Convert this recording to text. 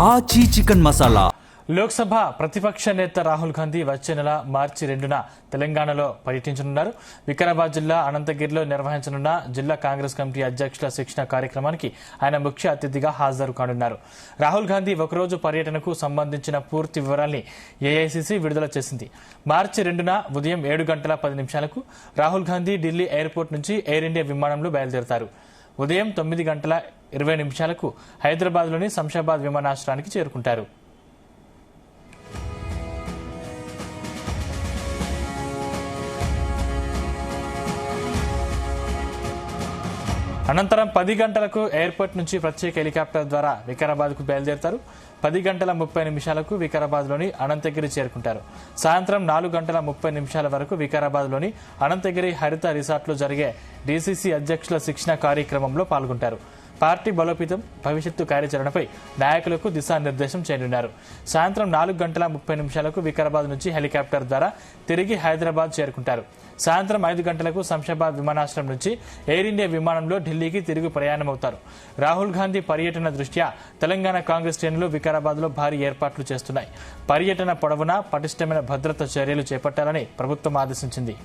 ఆచి చికెన్ మసాలా. లోక్సభ ప్రతిపక్ష నేత రాహుల్ గాంధీ వచ్చే నెల మార్చి 2న తెలంగాణలో పర్యటించనున్నారు. వికారాబాద్ జిల్లా అనంతగిరిలో నిర్వహించనున్న జిల్లా కాంగ్రెస్ కమిటీ అధ్యక్షుల శిక్షణ కార్యక్రమానికి ఆయన ముఖ్య అతిథిగా హాజరు కానున్నారు. రాహుల్ గాంధీ ఒకరోజు పర్యటనకు సంబంధించిన పూర్తి వివరాల్ని ఏఐసీసీ విడుదల చేసింది. మార్చి 2న ఉదయం 7:10 రాహుల్ గాంధీ ఢిల్లీ ఎయిర్పోర్ట్ నుంచి ఎయిర్ ఇండియా విమానంలో బయలుదేరతారు. ఉదయం 9:20 హైదరాబాద్లోని శంషాబాద్ విమానాశ్రయానికి చేరుకుంటారు. అనంతరం 10 గంటలకు ఎయిర్పోర్ట్ నుంచి ప్రత్యేక హెలికాప్టర్ ద్వారా వికారాబాద్కు బయలుదేరతారు. 10:30 వికారాబాద్లోని అనంతగిరి చేరుకుంటారు. సాయంత్రం 4:30 వరకు వికారాబాద్లోని అనంతగిరి హరిత రిసార్ట్లో జరిగే డీసీసీ అధ్యక్షుల శిక్షణ కార్యక్రమంలో పాల్గొంటారు. పార్టీ బలోపేతం, భవిష్యత్తు కార్యాచరణపై నాయకులకు దిశానిర్దేశం చేయనున్నారు. సాయంత్రం 4:30 వికారాబాద్ నుంచి హెలికాప్టర్ ద్వారా తిరిగి హైదరాబాద్ చేరుకుంటారు. సాయంత్రం 5 గంటలకు శంషాబాద్ విమానాశ్రయం నుంచి ఎయిర్ ఇండియా విమానంలో ఢిల్లీకి తిరిగి ప్రయాణమవుతారు. రాహుల్ గాంధీ పర్యటన దృష్ట్యా తెలంగాణ కాంగ్రెస్ శ్రేణులు వికారాబాద్లో భారీ ఏర్పాట్లు చేస్తున్నాయి. పర్యటన పొడవునా పటిష్టమైన భద్రతా చర్యలు చేపట్టాలని ప్రభుత్వం ఆదేశించింది.